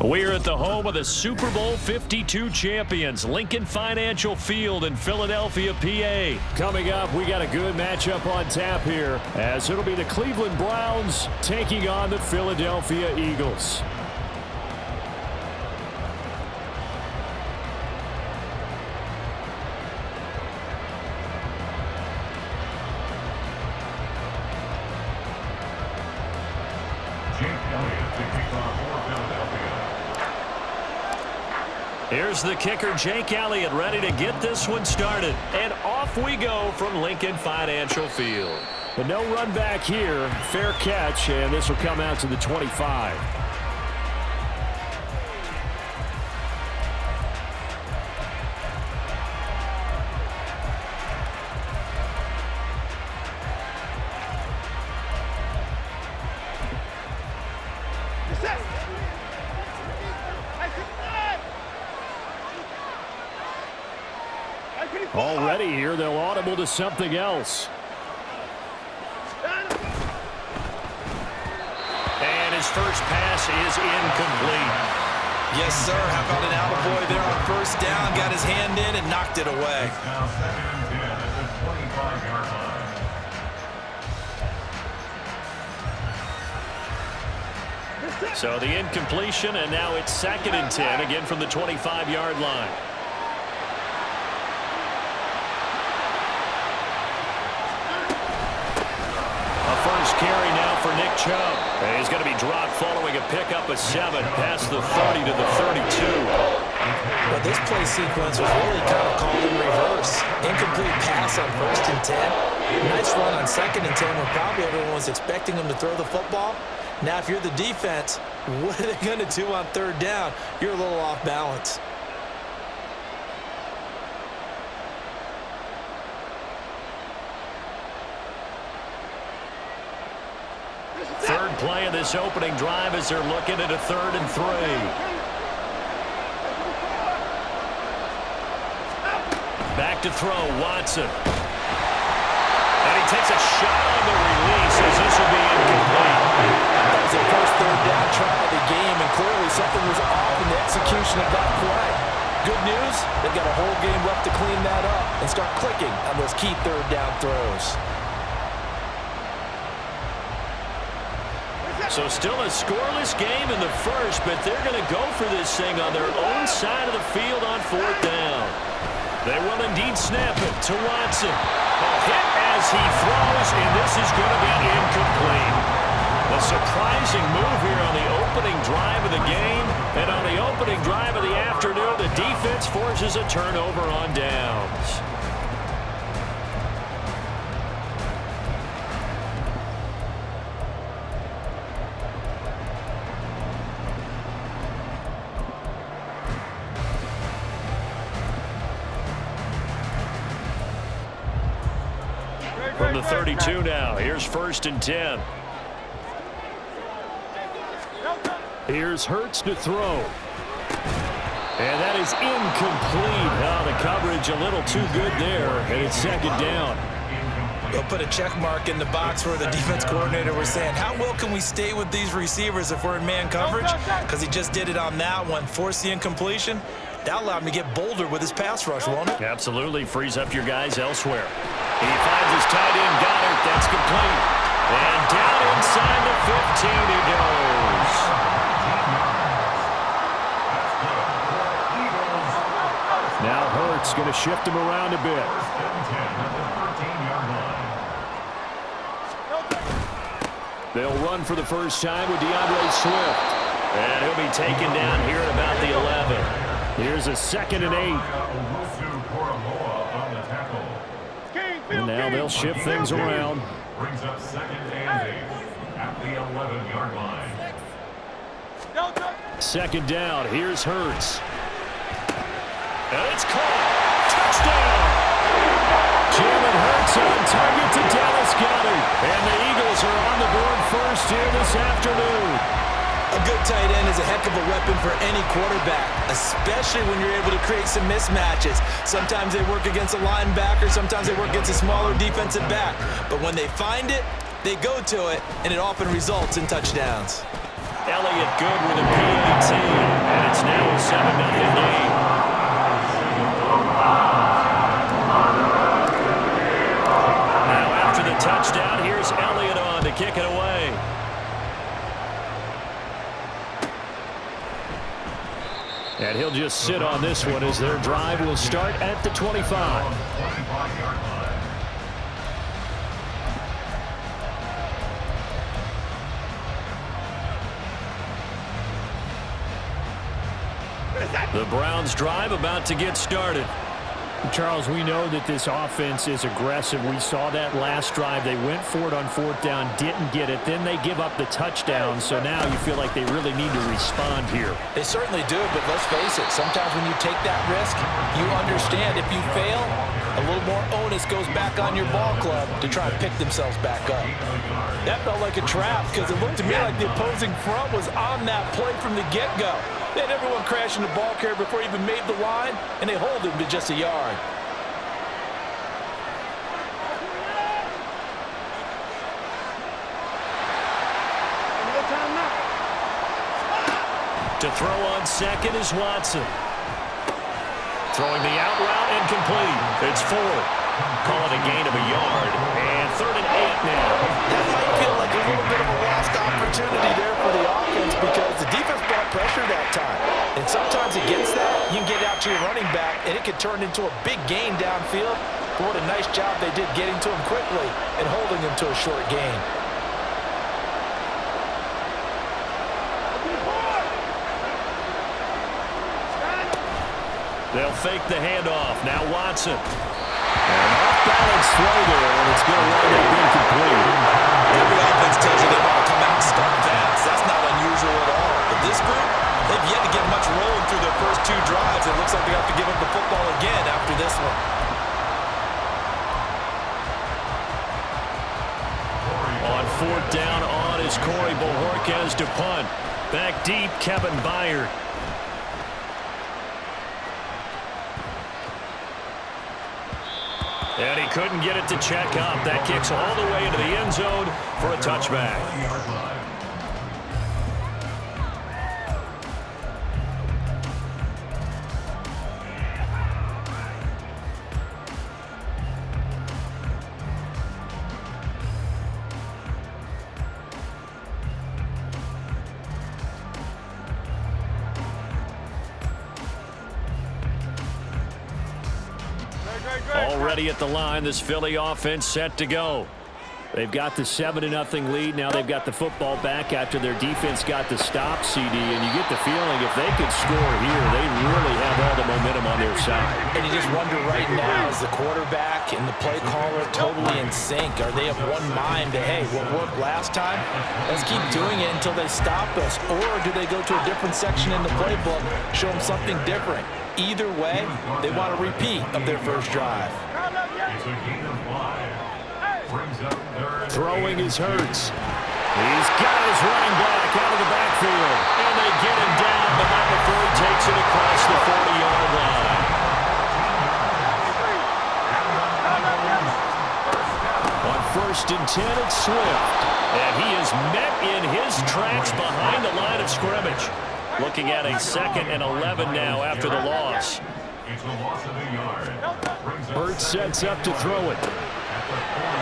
We're at the home of the Super Bowl 52 champions, Lincoln Financial Field in Philadelphia, PA. Coming up, we got a good matchup on tap here, as it'll be the Cleveland Browns taking on the Philadelphia Eagles. Here's the kicker, Jake Elliott, ready to get this one started. And off we go from Lincoln Financial Field. But no run back here. Fair catch, and this will come out to the 25. Already here, they'll audible to something else. And his first pass is incomplete. Yes, sir. How about an attaboy there on first down? Got his hand in and knocked it away. Now 2nd and 10 at the 25-yard line. So the incompletion, and now it's 2nd and 10, again from the 25-yard line. Carry now for Nick Chubb. He's going to be dropped following a pickup of 7 past the 30 to the 32. But this play sequence was really kind of called in reverse. Incomplete pass on 1st and 10. Nice run on 2nd and 10 when probably everyone was expecting him to throw the football. Now if you're the defense, what are they going to do on 3rd down? You're a little off balance. Third play of this opening drive as they're looking at a 3rd and 3. Back to throw, Watson. And he takes a shot on the release as this will be incomplete. That was their first 3rd down try of the game, and clearly something was off in the execution of that play. Good news, they've got a whole game left to clean that up and start clicking on those key 3rd down throws. So still a scoreless game in the first, but they're going to go for this thing on their own side of the field on 4th down. They will indeed snap it to Watson. A hit as he throws, and this is going to be incomplete. A surprising move here on the opening drive of the game, and on the opening drive of the afternoon, the defense forces a turnover on downs. From the 32 now, here's 1st and 10. Here's Hurts to throw. And that is incomplete. Now the coverage a little too good there, and it's 2nd down. They'll put a check mark in the box where the defense coordinator was saying, how well can we stay with these receivers if we're in man coverage? Because he just did it on that one, forced the incompletion. That allowed him to get bolder with his pass rush, won't it? Absolutely, frees up your guys elsewhere. He finds his tight end, Goddard. That's complete. And down inside the 15 he goes. Now Hurts going to shift him around a bit. They'll run for the first time with DeAndre Swift. And he'll be taken down here at about the 11. Here's a 2nd and 8. And now they'll shift things around. Brings up 2nd and 8 at the 11-yard line. 2nd down. Here's Hurts. And it's caught. Touchdown. Jalen Hurts on target to Dallas Goedert. And the Eagles are on the board first here this afternoon. A good tight end is a heck of a weapon for any quarterback, especially when you're able to create some mismatches. Sometimes they work against a linebacker, sometimes they work against a smaller defensive back. But when they find it, they go to it, and it often results in touchdowns. Elliott good with a PAT, and it's now a 7-0 game. Now after the touchdown, here's Elliott on to kick it away. And he'll just sit on this one as their drive will start at the 25. The Browns drive about to get started. Charles, we know that this offense is aggressive. We saw that last drive. They went for it on 4th down, didn't get it. Then they give up the touchdown. So now you feel like they really need to respond here. They certainly do, but let's face it. Sometimes when you take that risk, you understand if you fail, a little more onus goes back on your ball club to try and pick themselves back up. That felt like a trap because it looked to me like the opposing front was on that play from the get-go. They had everyone crashing the ball carrier before he even made the line, and they hold him to just a yard. To throw on second is Watson. Throwing the out route and complete. It's Ford. Call it a gain of a yard. And 3rd and 8 now. That might feel like a little bit of a lost opportunity there for the offense because the defense brought pressure that time. And sometimes against that, you can get out to your running back, and it could turn into a big gain downfield. But what a nice job they did getting to him quickly and holding him to a short gain. They'll fake the handoff. Now Watson. An off-balance throw there, and it's going to wind up incomplete. Every offense tells you they want to come out and start fast. That's not unusual at all. But this group, they've yet to get much rolling through their first 2 drives. It looks like they have to give up the football again after this one. On 4th down on is Corey Bojorquez to punt. Back deep, Kevin Byard. And he couldn't get it to check up. That kicks all the way into the end zone for a touchback. Already at the line, this Philly offense set to go. They've got the 7-0 lead. Now they've got the football back after their defense got the stop, CD. And you get the feeling if they could score here, they really have all the momentum on their side. And you just wonder right now, is the quarterback and the play caller totally in sync? Are they of one mind that, hey, what worked last time, let's keep doing it until they stop us? Or do they go to a different section in the playbook, show them something different? Either way, they want a repeat of their first drive. Throwing is Hurts. He's got his running back out of the backfield. And they get him down, but not before he takes it across the 40-yard line. On 1st and 10, it's Swift. And he is met in his tracks behind the line of scrimmage. Looking at a 2nd and 11 now after the loss. Hurts sets up to throw it.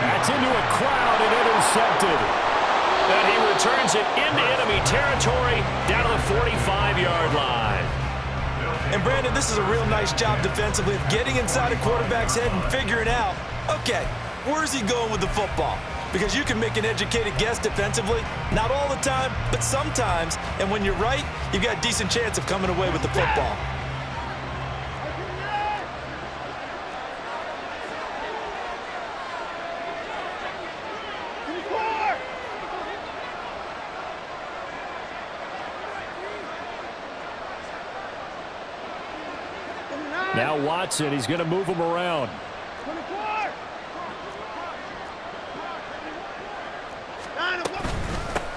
That's into a crowd and intercepted. And he returns it into enemy territory down to the 45-yard line. And Brandon, this is a real nice job defensively of getting inside a quarterback's head and figuring out, okay, where's he going with the football? Because you can make an educated guess defensively, not all the time, but sometimes. And when you're right, you've got a decent chance of coming away with the football. Now Watson, he's going to move him around.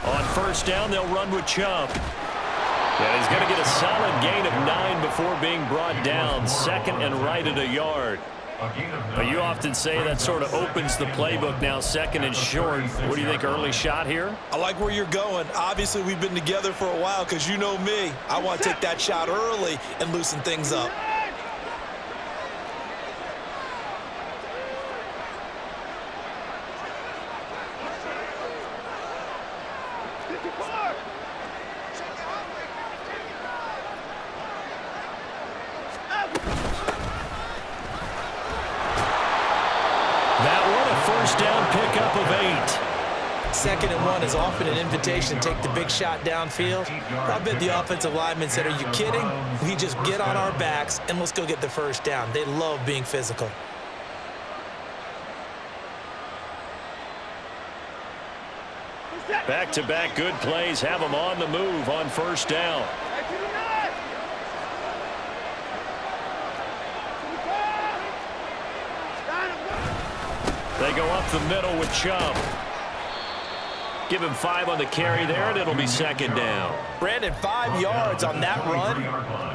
On 1st down, they'll run with Chubb. And he's going to get a solid gain of 9 before being brought down. 2nd and right at a yard. A gain of But 9. you often say that sort of opens the playbook now, second and short. What do you think, early shot here? I like where you're going. Obviously, we've been together for a while because you know me. I want to take that shot early and loosen things up. First down pickup of 8. Second and 1 is often an invitation to take the big shot downfield. I bet the offensive lineman said, are you kidding? We just get on our backs and let's go get the first down. They love being physical. Back-to-back good plays have them on the move on first down. They go up the middle with Chubb. Give him 5 on the carry there, and it'll be second down. Brandon, 5 yards on that run.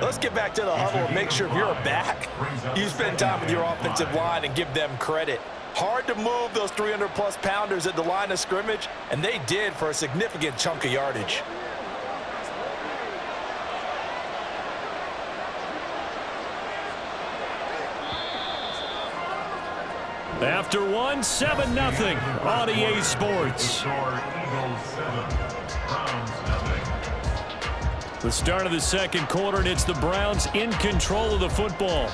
Let's get back to the huddle and make sure if you're a back, you spend time with your offensive line and give them credit. Hard to move those 300-plus pounders at the line of scrimmage, and they did for a significant chunk of yardage. After 1, 7-0 on EA Sports. The start of the second quarter, and it's the Browns in control of the football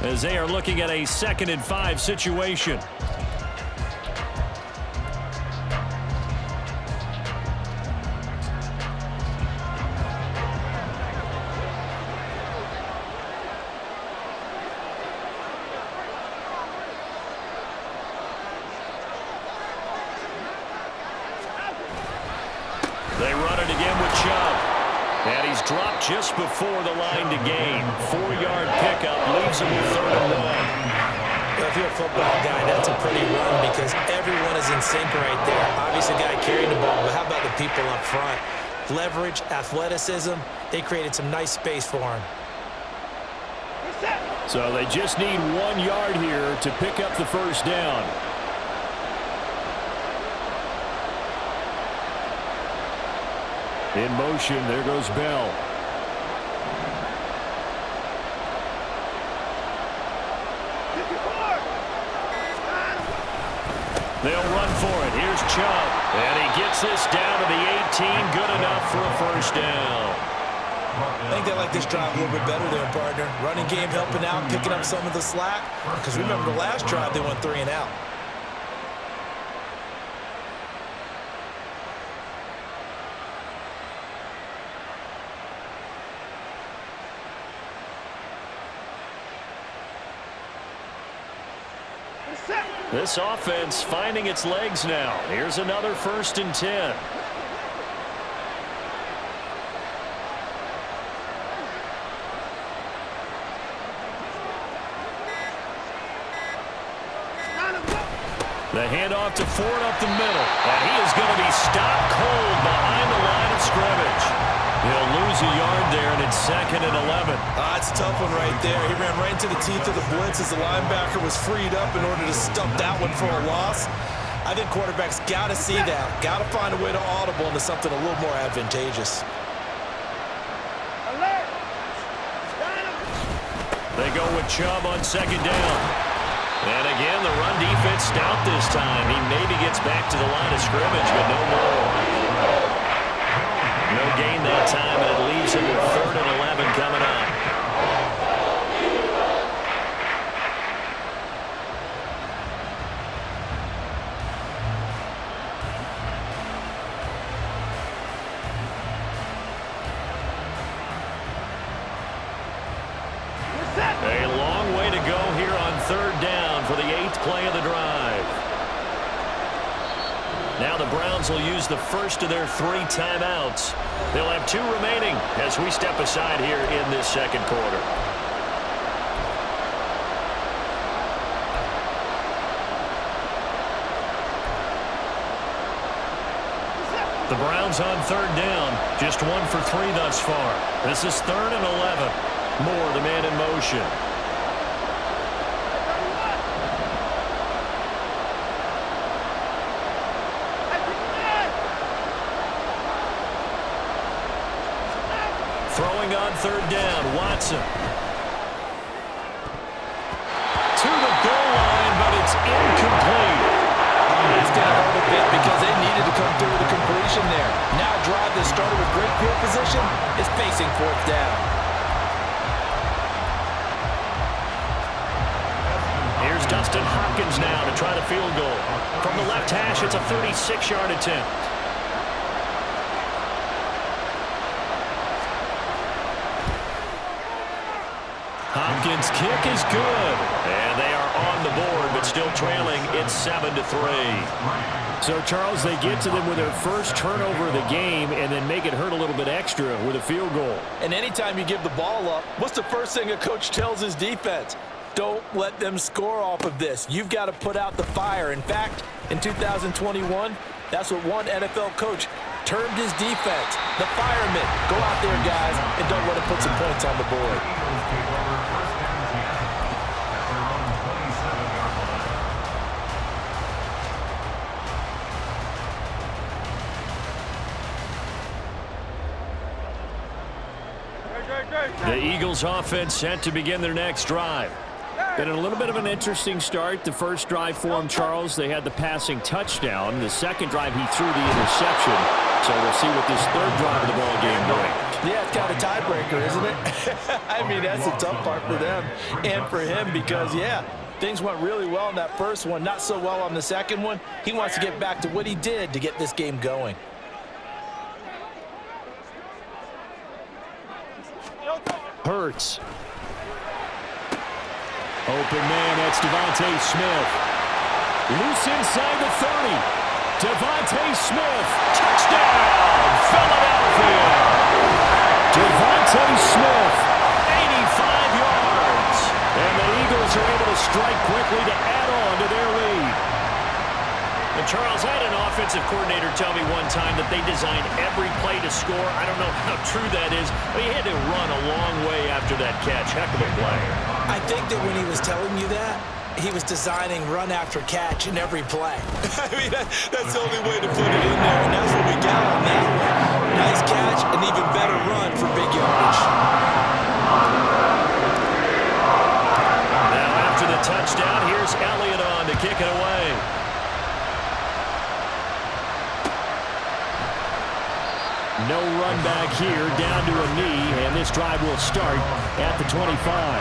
as they are looking at a 2nd and 5 situation. They run it again with Chubb. And he's dropped just before the line to gain. 4-yard pickup leaves him with 3rd and 1. Well, if you're a football guy, that's a pretty run because everyone is in sync right there. Obviously, the guy carrying the ball, but how about the people up front? Leverage, athleticism, they created some nice space for him. So they just need 1 yard here to pick up the first down. In motion, there goes Bell. They'll run for it. Here's Chubb. And he gets this down to the 18. Good enough for a first down. I think they like this drive a little bit better there, partner. Running game helping out, picking up some of the slack. Because remember the last drive, they went 3 and out. This offense finding its legs now. Here's another 1st and 10. The handoff to Ford up the middle. And he is going to be stopped cold behind the line of scrimmage. He'll lose a yard there, and it's 2nd and 11. It's a tough one right there. He ran right into the teeth of the blitz as the linebacker was freed up in order to stump that one for a loss. I think quarterbacks got to see that. Got to find a way to audible into something a little more advantageous. They go with Chubb on 2nd down. And again, the run defense stout this time. He maybe gets back to the line of scrimmage, but no more. No gain that time, and it leaves him with 3rd and 11 coming up. A long way to go here on 3rd down for the 8th play of the drive. Now the Browns will use the first of their 3 timeouts. They'll have 2 remaining as we step aside here in this second quarter. The Browns on 3rd down, just 1 for 3 thus far. This is 3rd and 11. Moore, the man in motion. Throwing on third down, Watson. To the goal line, but it's incomplete. It's going to hurt a bit because they needed to come through with a completion there. Now a drive that started with great field position is facing fourth down. Here's Dustin Hopkins now to try the field goal. From the left hash, it's a 36-yard attempt. Hopkins' kick is good. And they are on the board, but still trailing. It's 7-3. So, Charles, they get to them with their first turnover of the game and then make it hurt a little bit extra with a field goal. And anytime you give the ball up, what's the first thing a coach tells his defense? Don't let them score off of this. You've got to put out the fire. In fact, in 2021, that's what one NFL coach termed his defense, the firemen. Go out there, guys, and don't let them put some points on the board. The Eagles offense set to begin their next drive. Been a little bit of an interesting start. The first drive for him, Charles, they had the passing touchdown. The second drive, he threw the interception. So we'll see what this third drive of the ball game brings. Yeah, it's kind of a tiebreaker, isn't it? I mean, that's the tough part for them and for him because, yeah, things went really well in that first one, not so well on the second one. He wants to get back to what he did to get this game going. Hurts. Open man, that's Devontae Smith. Loose inside the 30. Devontae Smith, touchdown, Philadelphia. Devontae Smith, 85 yards. And the Eagles are able to strike quickly to add on to their lead. And Charles, I had an offensive coordinator tell me one time that they designed every play to score. I don't know how true that is, but he had to run a long way after that catch. Heck of a play. I think that when he was telling you that, he was designing run after catch in every play. I mean, that's the only way to put it in there, and that's what we got on that one. Nice catch, an even better run for big yardage. Now after the touchdown, here's Elliott on to kick it away. No run back here, down to a knee, and this drive will start at the 25.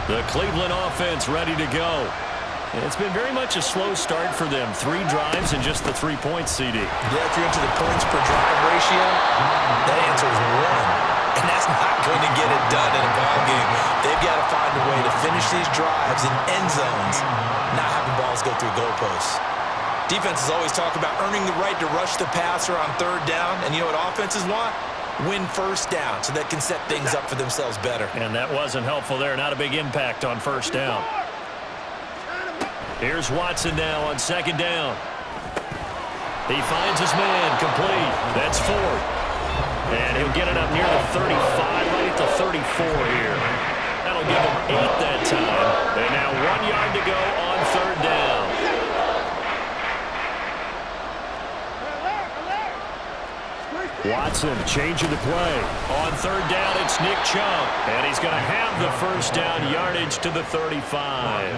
The Cleveland offense ready to go. It's been very much a slow start for them. 3 drives and just the 3 points, CD. Yeah, if you're into the points per drive ratio, that answer is 1. And that's not going to get it done in a ball game. They've got to find a way to finish these drives in end zones, not having balls go through goalposts. Defenses always talk about earning the right to rush the passer on third down. And you know what offenses want? Win first down so they can set things up for themselves better. And that wasn't helpful there. Not a big impact on first down. Here's Watson now on second down. He finds his man complete. That's 4. And he'll get it up near the 35, right at the 34 here. That'll give him 8 that time. And now 1 yard to go on third down. Watson changing the play. On third down, it's Nick Chubb. And he's going to have the first down yardage to the 35.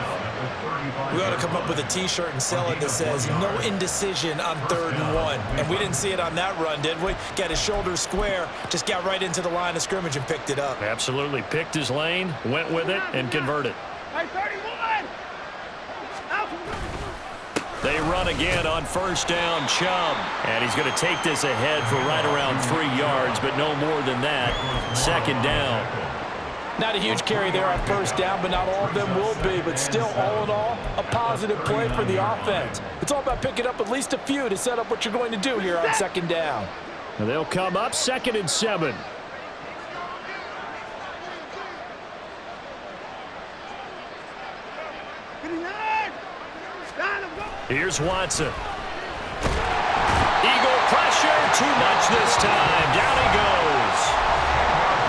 We ought to come up with a T-shirt and sell it that says, no indecision on 3rd and 1. And we didn't see it on that run, did we? Got his shoulders square, just got right into the line of scrimmage and picked it up. Absolutely. Picked his lane, went with it, and converted. Hey, 31! They run again on first down, Chubb. And he's going to take this ahead for right around 3 yards, but no more than that. Second down. Not a huge carry there on first down, but not all of them will be. But still, all in all, a positive play for the offense. It's all about picking up at least a few to set up what you're going to do here on second down. And they'll come up 2nd and 7. Here's Watson. Eagle pressure, too much this time. Down he goes.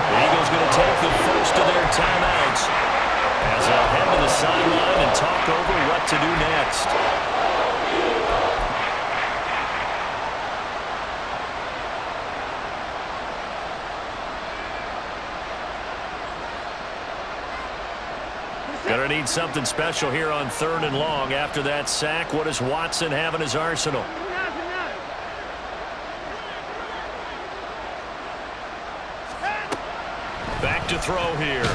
The Eagles going to take the first of their timeouts as they'll head to the sideline and talk over what to do next. Gonna need something special here on 3rd and long. After that sack, what does Watson have in his arsenal? Back to throw here.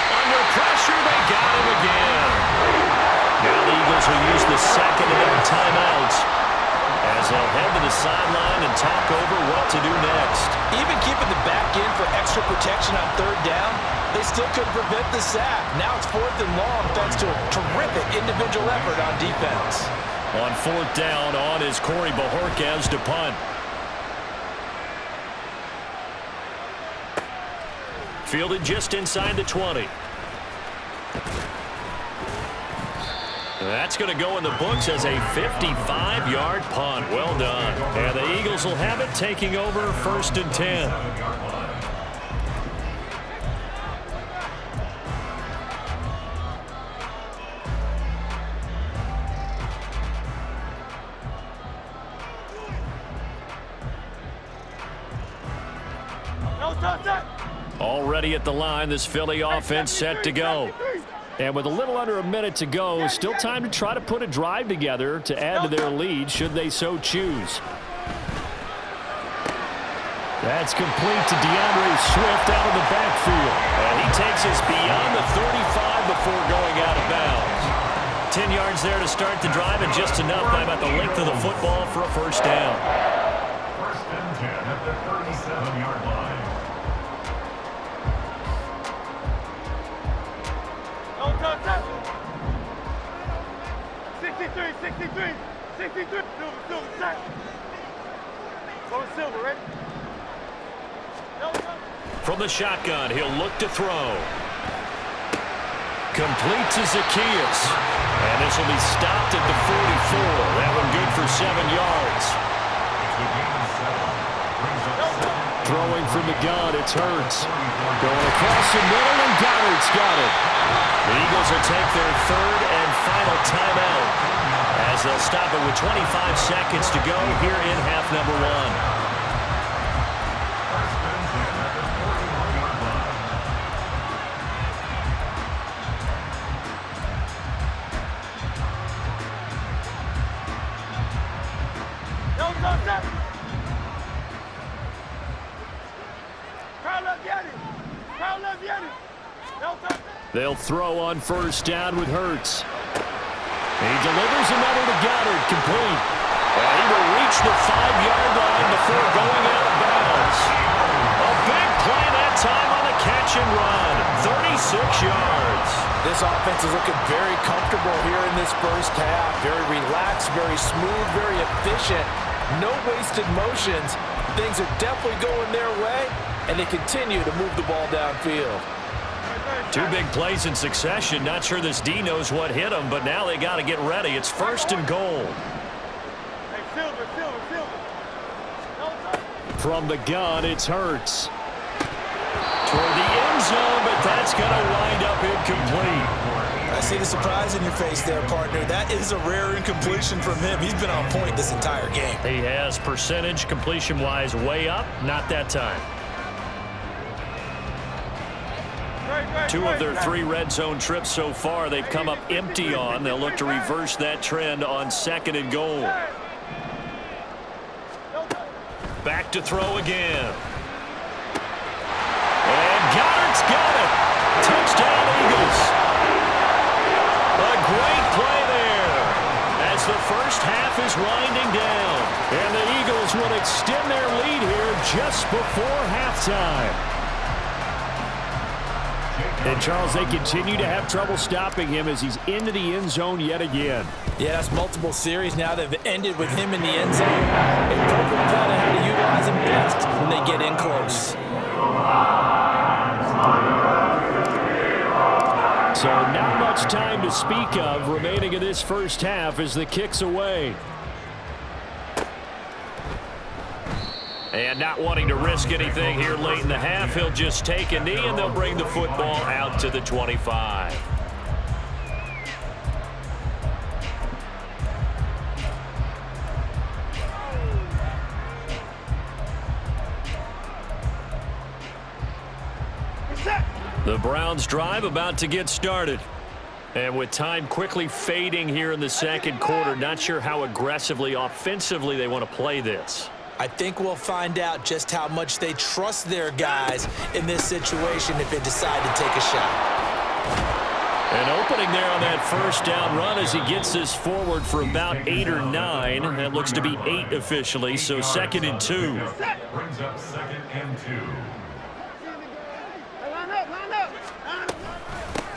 Under pressure, they got him again. Now the Eagles will use the second of their timeouts as they'll head to the sideline and talk over what to do next. Even keeping the back in for extra protection on 3rd down, they still couldn't prevent the sack. Now it's 4th and long thanks to a terrific individual effort on defense. On 4th down, on is Corey Bojorquez to punt. Fielded just inside the 20. That's going to go in the books as a 55-yard punt. Well done. And the Eagles will have it, taking over 1st and 10. Already at the line, this Philly offense set to go. And with a little under a minute to go, still time to try to put a drive together to add to their lead should they so choose. That's complete to DeAndre Swift out of the backfield. And he takes us beyond the 35 before going out of bounds. 10 yards there to start the drive and just enough by about the length of the football for a 1st down. 1st and 10 at the 37-yard line. From the shotgun, he'll look to throw. Complete to Zacchaeus. And this will be stopped at the 44. That one good for 7 yards. Throwing from the gun, it's Hurts. Going across the middle, and Goddard's got it. The Eagles will take their 3rd and final timeout as they'll stop it with 25 seconds to go here in half number 1. They'll throw on 1st down with Hurts. He delivers another to Goddard, complete. And he will reach the 5-yard line before going out of bounds. A big play that time on the catch and run. 36 yards. This offense is looking very comfortable here in this 1st half. Very relaxed, very smooth, very efficient. No wasted motions. Things are definitely going their way, and they continue to move the ball downfield. 2 big plays in succession. Not sure this D knows what hit him, but now they got to get ready. It's 1st and goal. From the gun, it's Hurts. Toward the end zone, but that's going to wind up incomplete. I see the surprise in your face there, partner. That is a rare incompletion from him. He's been on point this entire game. He has percentage completion-wise way up. Not that time. 2 of their 3 red zone trips so far they've come up empty on. They'll look to reverse that trend on 2nd and goal. Back to throw again. And Goddard's got it. Touchdown, Eagles. A great play there as the 1st half is winding down. And the Eagles will extend their lead here just before halftime. And, Charles, they continue to have trouble stopping him as he's into the end zone yet again. Yeah, that's multiple series now that have ended with him in the end zone. A perfect plan on how to utilize him best when they get in close. So not much time to speak of remaining in this 1st half as the kick's away. And not wanting to risk anything here late in the half, he'll just take a knee, and they'll bring the football out to the 25. The Browns drive about to get started. And with time quickly fading here in the second quarter, not sure how aggressively, offensively they want to play this. I think we'll find out just how much they trust their guys in this situation if they decide to take a shot. An opening there on that first down run as he gets this forward for about 8 or 9. That looks to be 8 officially, so 2nd and 2. Brings up 2nd and 2.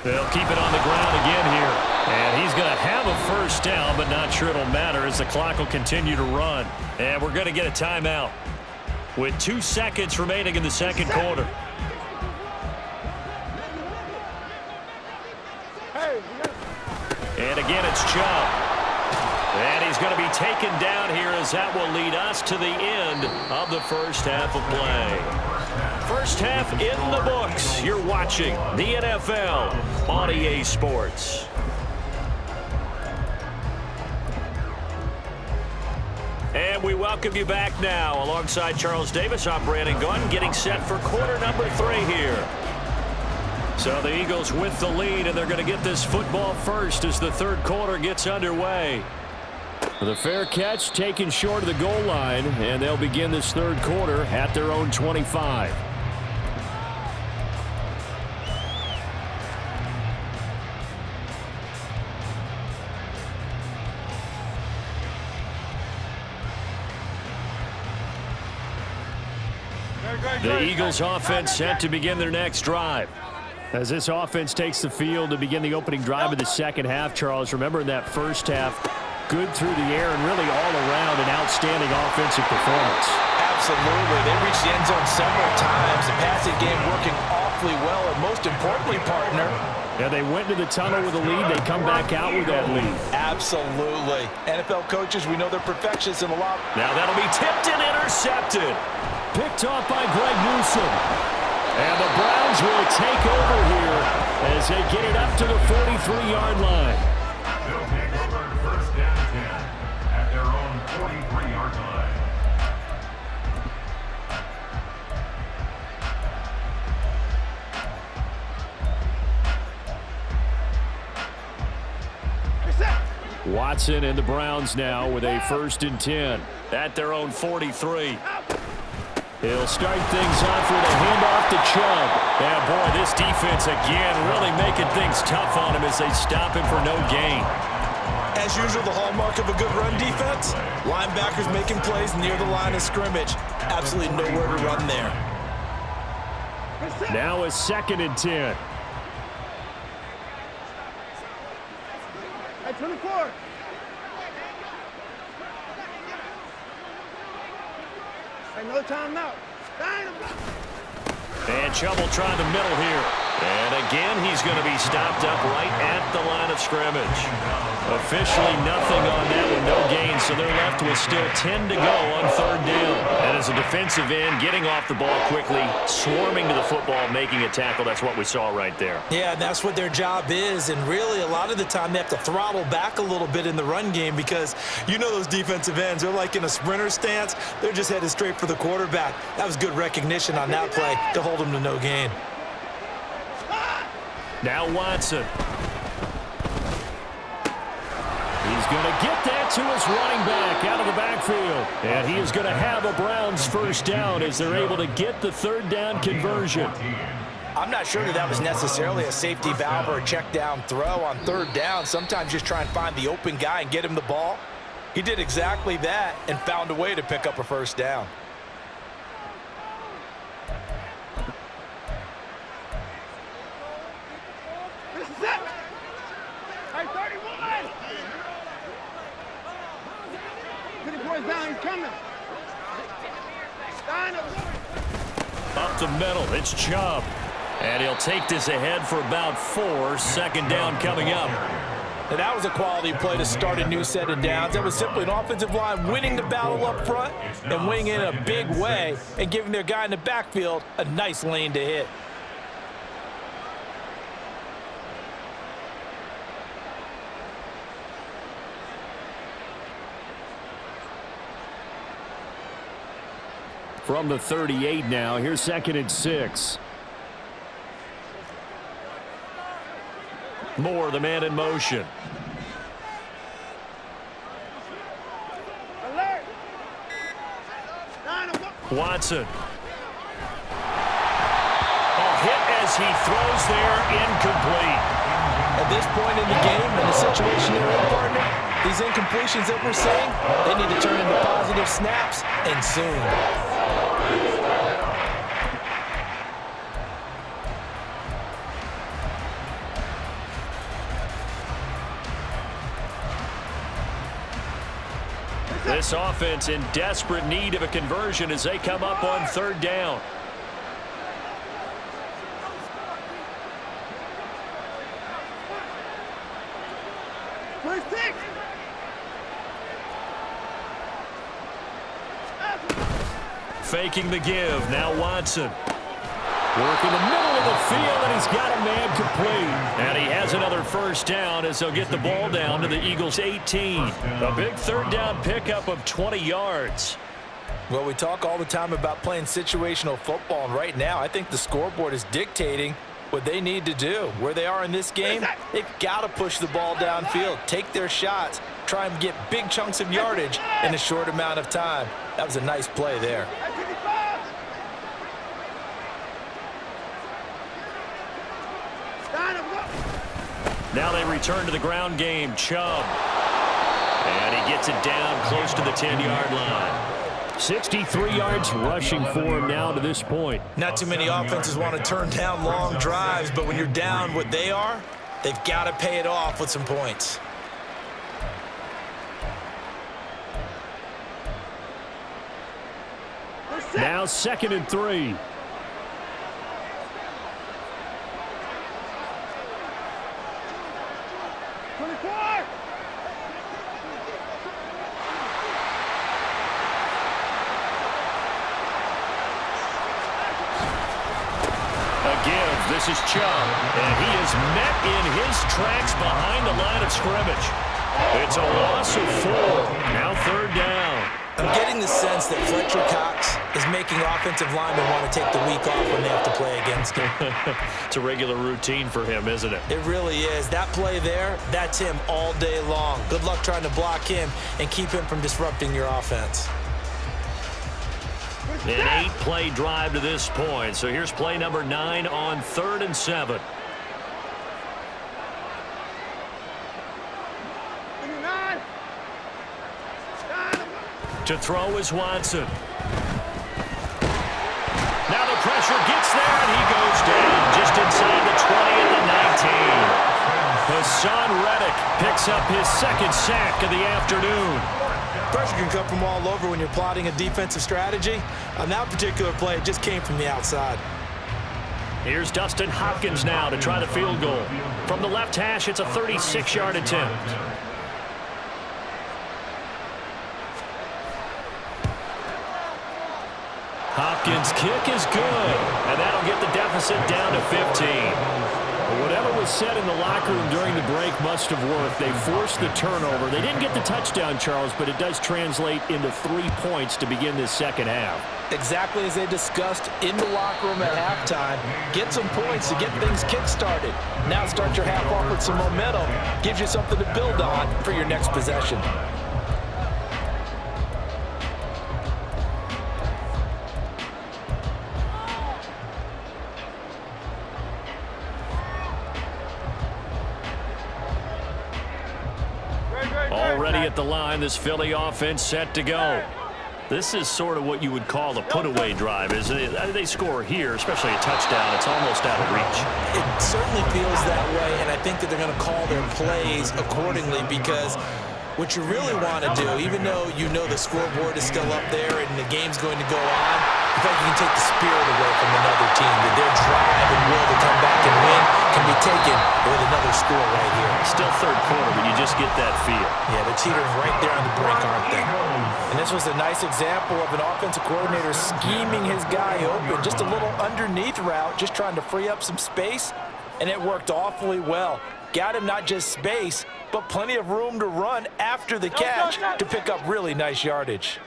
They'll keep it on the ground again here. And he's going to have a first down, but not sure it'll matter as the clock will continue to run. And we're going to get a timeout with 2 seconds remaining in the second quarter. And again, it's Chubb. And he's going to be taken down here as that will lead us to the end of the first half of play. First half in the books. You're watching the NFL on EA Sports. And we welcome you back now. Alongside Charles Davis, I'm Brandon Gunn, getting set for quarter number 3 here. So the Eagles with the lead, and they're going to get this football first as the third quarter gets underway. The fair catch taken short of the goal line, and they'll begin this third quarter at their own 25. The Eagles offense set to begin their next drive. As this offense takes the field to begin the opening drive of the second half, Charles, remember in that first half, good through the air and really all around an outstanding offensive performance. Absolutely. They reached the end zone several times. The passing game working awfully well, and most importantly, partner. Yeah, they went to the tunnel with a lead. They come back out with that lead. Absolutely. NFL coaches, we know they're perfectionists in a lot. Now that'll be tipped and intercepted. Picked off by Greg Newsome. And the Browns will take over here as they get it up to the 43-yard line. They'll take over first down 10 at their own 43-yard line. Watson and the Browns now with a 1st and 10 at their own 43. He'll start things off with a handoff to Chubb. Yeah, boy, this defense again really making things tough on him as they stop him for no gain. As usual, the hallmark of a good run defense, linebackers making plays near the line of scrimmage. Absolutely nowhere to run there. Now a 2nd and 10. At 24. Another timeout. And Chubb will try the middle here. And again, he's going to be stopped up right at the line of scrimmage. Officially nothing on that one, no gain, so they're left with still 10 to go on 3rd down. And as a defensive end, getting off the ball quickly, swarming to the football, making a tackle, that's what we saw right there. Yeah, and that's what their job is, and really a lot of the time they have to throttle back a little bit in the run game because you know those defensive ends, they're like in a sprinter stance, they're just headed straight for the quarterback. That was good recognition on that play to hold them to no gain. Now Watson. He's going to get that to his running back out of the backfield. And he is going to have a Browns first down as they're able to get the 3rd down conversion. I'm not sure that was necessarily a safety valve or a check down throw on 3rd down. Sometimes just try and find the open guy and get him the ball. He did exactly that and found a way to pick up a first down. This is it. Hey, 31. 50 points down, he's coming. Line up. Up the middle, it's Chubb. And he'll take this ahead for about 4. 2nd down coming up. And that was a quality play to start a new set of downs. That was simply an offensive line winning the battle up front and winning in a big way and giving their guy in the backfield a nice lane to hit. From the 38 now, here's 2nd and 6. Moore, the man in motion. Alert. Watson. Hit as he throws there, incomplete. At this point in the game, in the situation they're in, partner, these incompletions that we're seeing, they need to turn into positive snaps, and soon. This offense in desperate need of a conversion as they come up on third down. Faking the give. Now Watson. Working the middle of the field, and he's got a man complete. And he has another first down as they'll get the ball down to the Eagles' 18. A big third down pickup of 20 yards. Well, we talk all the time about playing situational football, and right now I think the scoreboard is dictating what they need to do. Where they are in this game, they've got to push the ball downfield, take their shots, try and get big chunks of yardage in a short amount of time. That was a nice play there. Now they return to the ground game. Chubb. And he gets it down close to the 10-yard line. 63 yards rushing for him now to this point. Not too many offenses want to turn down long drives, but when you're down what they are, they've got to pay it off with some points. Now 2nd and 3. This is Chubb, and he is met in his tracks behind the line of scrimmage. It's a loss of 4. Now third down. I'm getting the sense that Fletcher Cox is making offensive linemen want to take the week off when they have to play against him. It's a regular routine for him, isn't it? It really is. That play there, that's him all day long. Good luck trying to block him and keep him from disrupting your offense. An 8-play drive to this point. So here's play number 9 on 3rd and 7. To throw is Watson. Now the pressure gets there, and he goes down just inside the 20 at the 19. Hassan Reddick picks up his 2nd sack of the afternoon. Pressure can come from all over when you're plotting a defensive strategy. On that particular play, it just came from the outside. Here's Dustin Hopkins now to try the field goal. From the left hash, it's a 36-yard attempt. Hopkins' kick is good, and that'll get the deficit down to 15. Whatever was said in the locker room during the break must have worked. They forced the turnover. They didn't get the touchdown, Charles, but it does translate into 3 points to begin this second half. Exactly as they discussed in the locker room at halftime. Get some points to get things kick-started. Now start your half off with some momentum. Gives you something to build on for your next possession. Already at the line, this Philly offense set to go. This is sort of what you would call a put-away drive, isn't it? They score here, especially a touchdown. It's almost out of reach. It certainly feels that way, and I think that they're going to call their plays accordingly because what you really want to do, even though you know the scoreboard is still up there and the game's going to go on, in fact, you can take the spirit away from another team, that their drive and will to come back and win can be taken with another score right here. Still third quarter, but you just get that feel. Yeah, they're teetering right there on the brink, aren't they? And this was a nice example of an offensive coordinator scheming his guy open. Just a little underneath route, just trying to free up some space, and it worked awfully well. Got him not just space, but plenty of room to run after the catch to pick up really nice yardage.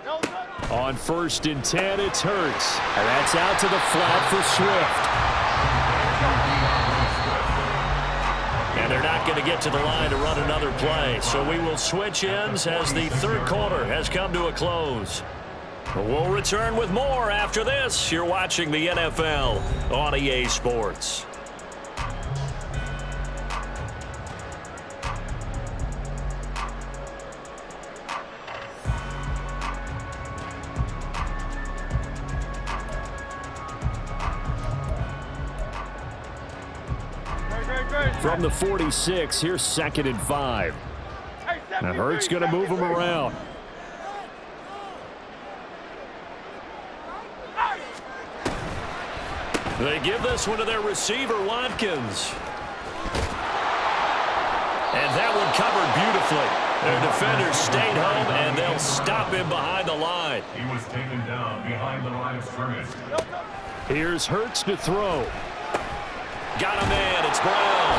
No, On 1st and 10, it's Hurts. And that's out to the flat for Swift. And they're not going to get to the line to run another play. So we will switch ends as the third quarter has come to a close. We'll return with more after this. You're watching the NFL on EA Sports. From the 46, here's 2nd and 5. Now Hurts going to move him around. They give this one to their receiver, Watkins. And that one covered beautifully. Their defenders stayed home, and they'll stop him behind the line. He was taken down behind the line of scrimmage. Here's Hurts to throw. Got a man. It's Brown.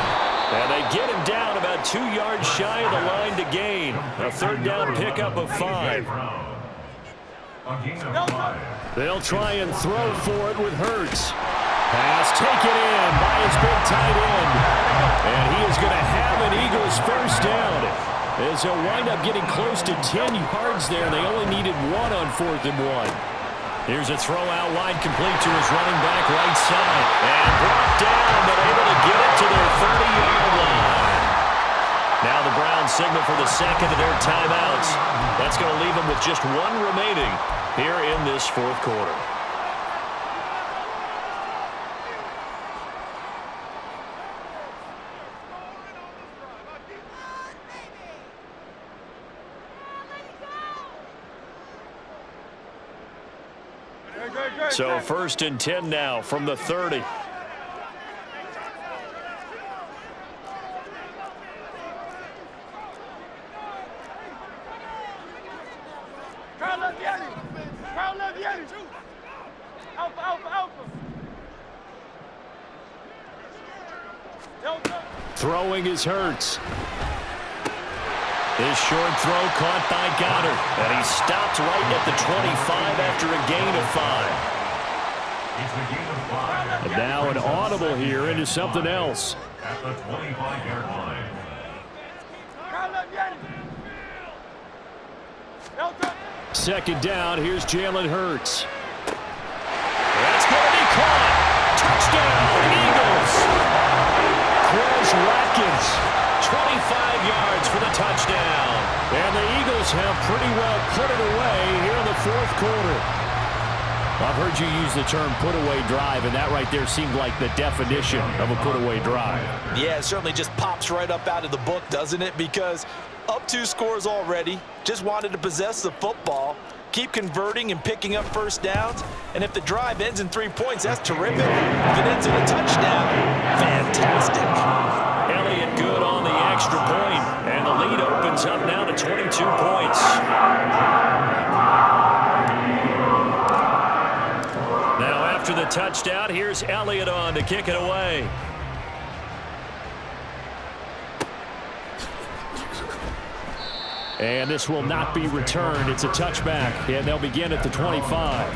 And they get him down about 2 yards shy of the line to gain. A third down pickup of 5. A gain of 5. They'll try and throw for it with Hurts. Pass taken in by his big tight end. And he is going to have an Eagles first down. As he'll wind up getting close to 10 yards there. They only needed 1 on 4th and 1. Here's a throw out wide complete to his running back right side. And brought down, but able to get it to their 30-yard line. Now the Browns signal for the second of their timeouts. That's going to leave them with just 1 remaining here in this fourth quarter. So 1st and 10 now from the 30. Throwing is Hurts. His short throw caught by Goddard. And he stopped right at the 25 after a gain of 5. And now an audible here into something else. At the 25-yard line. Second down, here's Jalen Hurts. That's going to be caught. Touchdown, Eagles. Quez Watkins. 25 yards for the touchdown. And the Eagles have pretty well put it away here in the fourth quarter. I've heard you use the term put-away drive, and that right there seemed like the definition of a put-away drive. Yeah, it certainly just pops right up out of the book, doesn't it? Because up 2 scores already, just wanted to possess the football, keep converting and picking up first downs, and if the drive ends in 3 points, that's terrific. If it ends in a touchdown, fantastic. Elliott good on the extra point, and the lead opens up now to 22 points. Now after the touchdown, here's Elliott on to kick it away. And this will not be returned. It's a touchback, and they'll begin at the 25.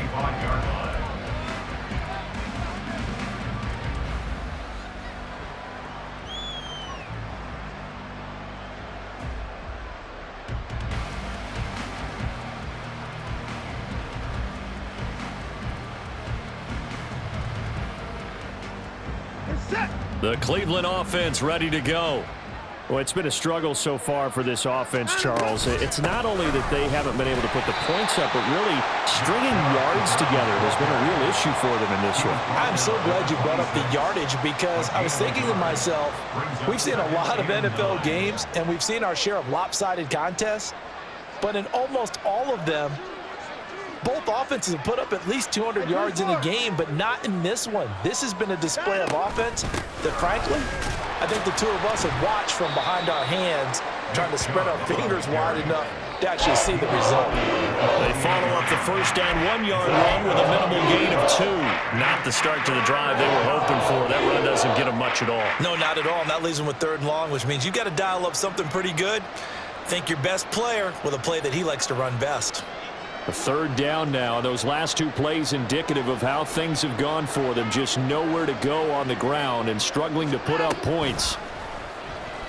The Cleveland offense ready to go. Well, it's been a struggle so far for this offense, Charles. It's not only that they haven't been able to put the points up, but really stringing yards together has been a real issue for them in this one. I'm so glad you brought up the yardage because I was thinking to myself, we've seen a lot of NFL games and we've seen our share of lopsided contests, but in almost all of them, both offenses have put up at least 200 yards in a game, but not in this one. This has been a display of offense that, frankly, I think the two of us have watched from behind our hands, trying to spread our fingers wide enough to actually see the result. They follow up the first down 1-yard run with a minimal gain of 2. Not the start to the drive they were hoping for. That run doesn't get them much at all. No, not at all. And that leaves them with 3rd and long, which means you've got to dial up something pretty good. Think your best player with a play that he likes to run best. A third down now. Those last two plays indicative of how things have gone for them. Just nowhere to go on the ground and struggling to put up points.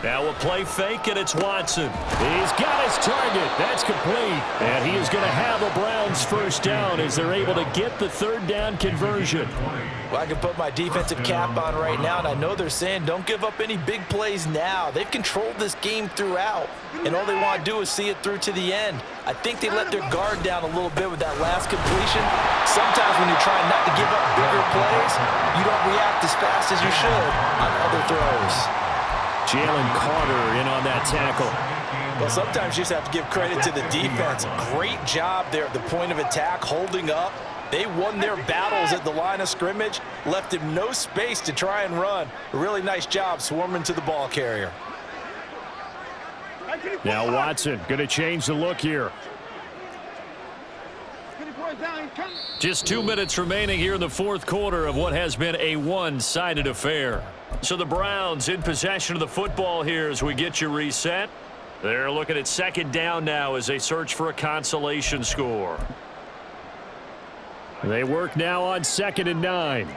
Now a play fake, and it's Watson. He's got his target. That's complete. And he is going to have a Browns first down as they're able to get the third down conversion. Well, I can put my defensive cap on right now, and I know they're saying don't give up any big plays now. They've controlled this game throughout, and all they want to do is see it through to the end. I think they let their guard down a little bit with that last completion. Sometimes when you're trying not to give up bigger plays, you don't react as fast as you should on other throws. Jalen Carter in on that tackle. Well, sometimes you just have to give credit to the defense. Great job there at the point of attack, holding up. They won their battles at the line of scrimmage, left him no space to try and run. A really nice job swarming to the ball carrier. Now Watson going to change the look here. Just 2 minutes remaining here in the fourth quarter of what has been a one-sided affair. So the Browns in possession of the football here as we get you reset. They're looking at second down now as they search for a consolation score. They work now on 2nd and 9.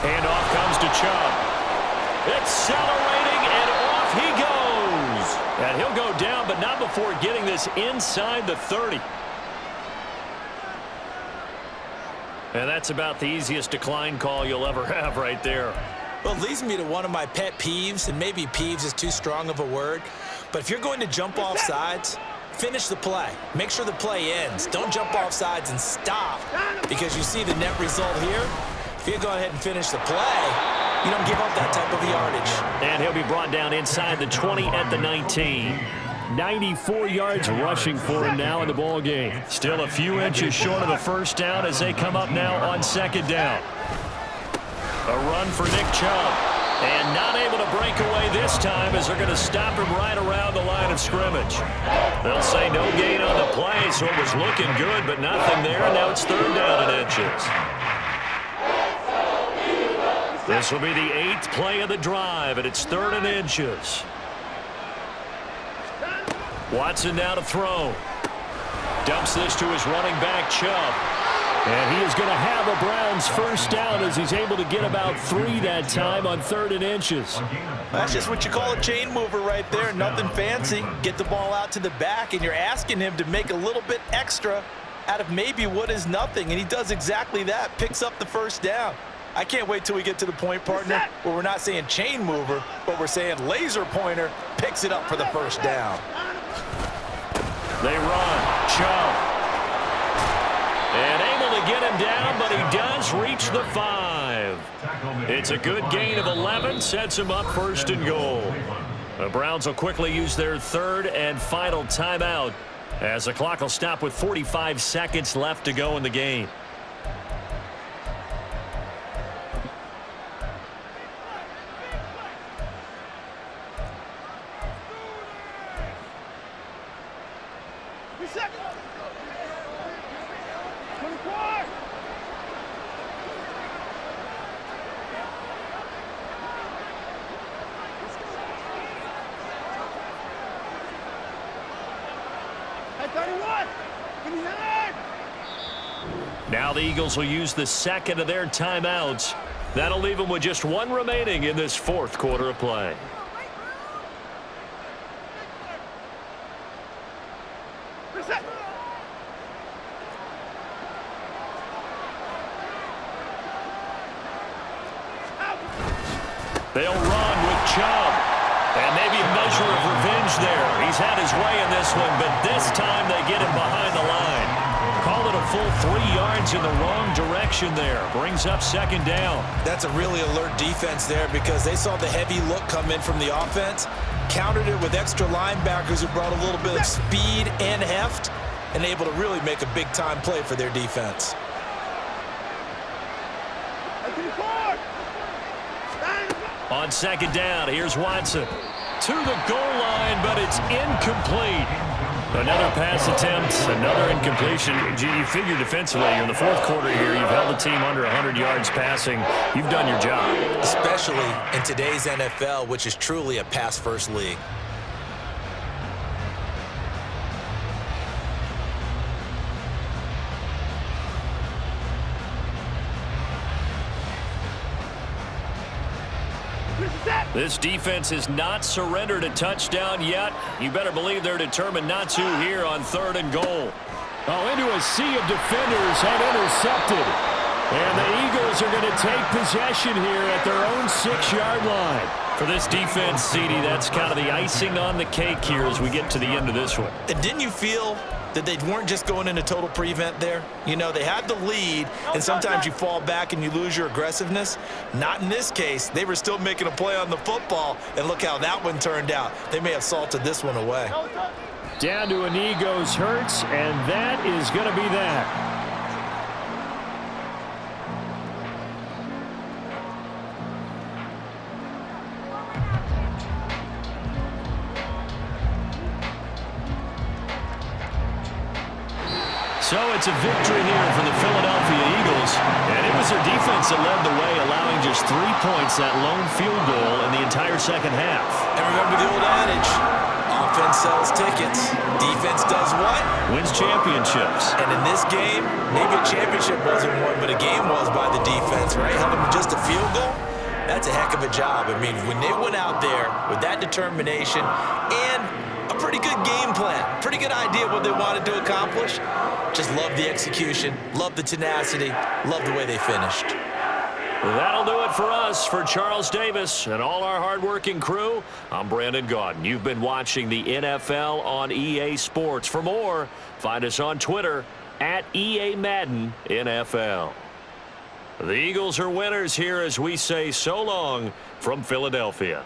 Handoff comes to Chubb. Accelerating, and off he goes. And he'll go down, but not before getting this inside the 30. And that's about the easiest decline call you'll ever have right there. Well, it leads me to one of my pet peeves, and maybe peeves is too strong of a word, but if you're going to jump off sides, finish the play. Make sure the play ends. Don't jump off sides and stop, because you see the net result here. If you go ahead and finish the play, you don't give up that type of yardage. And he'll be brought down inside the 20 at the 19. 94 yards rushing for him now in the ball game. Still a few inches short of the first down as they come up now on second down. A run for Nick Chubb. And not able to break away this time as they're going to stop him right around the line of scrimmage. They'll say no gain on the play, so it was looking good, but nothing there. And now it's third down and inches. This will be the 8th play of the drive, and it's 3rd and inches. Watson now to throw. Dumps this to his running back, Chubb. And he is going to have a Browns first down as he's able to get about 3 that time on 3rd and inches. That's just what you call a chain mover right there. Nothing fancy. Get the ball out to the back, and you're asking him to make a little bit extra out of maybe what is nothing, and he does exactly that. Picks up the first down. I can't wait till we get to the point, partner, where we're not saying chain mover, but we're saying laser pointer picks it up for the first down. They run. Chubb. And able to get him down, but he does reach the 5. It's a good gain of 11. Sets him up 1st and goal. The Browns will quickly use their 3rd and final timeout as the clock will stop with 45 seconds left to go in the game. Now the Eagles will use the 2nd of their timeouts. That'll leave them with just 1 remaining in this 4th quarter of play. They'll run with Chubb. And maybe a measure of revenge there. He's had his way in this one, but this time they get him behind the line. Call it a full 3 yards in the wrong direction there. Brings up 2nd down. That's a really alert defense there because they saw the heavy look come in from the offense, countered it with extra linebackers who brought a little bit of speed and heft, and able to really make a big-time play for their defense. On 2nd down, here's Watson. To the goal line, but it's incomplete. Another pass attempt, another incompletion. You figure defensively, in the 4th quarter here, you've held the team under 100 yards passing. You've done your job. Especially in today's NFL, which is truly a pass-first league. This defense has not surrendered a touchdown yet. You better believe they're determined not to here on 3rd and goal. Oh, into a sea of defenders and intercepted. And the Eagles are going to take possession here at their own 6-yard line. For this defense, CD, that's kind of the icing on the cake here as we get to the end of this one. And didn't you feel that they weren't just going into total prevent there? You know, they had the lead, and sometimes you fall back and you lose your aggressiveness. Not in this case. They were still making a play on the football, and look how that one turned out. They may have salted this one away. Down to a knee goes Hurts, and that is going to be that. So it's a victory here for the Philadelphia Eagles, and it was their defense that led the way, allowing just 3 points, that lone field goal in the entire second half. And remember the old adage, offense sells tickets, defense does what? Wins championships. And in this game, maybe a championship wasn't won, but a game was by the defense, right? Held them to just a field goal. That's a heck of a job. I mean, when they went out there with that determination and a pretty good game plan, pretty good idea what they wanted to accomplish, just love the execution, love the tenacity, love the way they finished. That'll do it for us. For Charles Davis and all our hardworking crew, I'm Brandon Gaudin. You've been watching the NFL on EA Sports. For more, find us on Twitter at EA Madden NFL. The Eagles are winners here as we say so long from Philadelphia.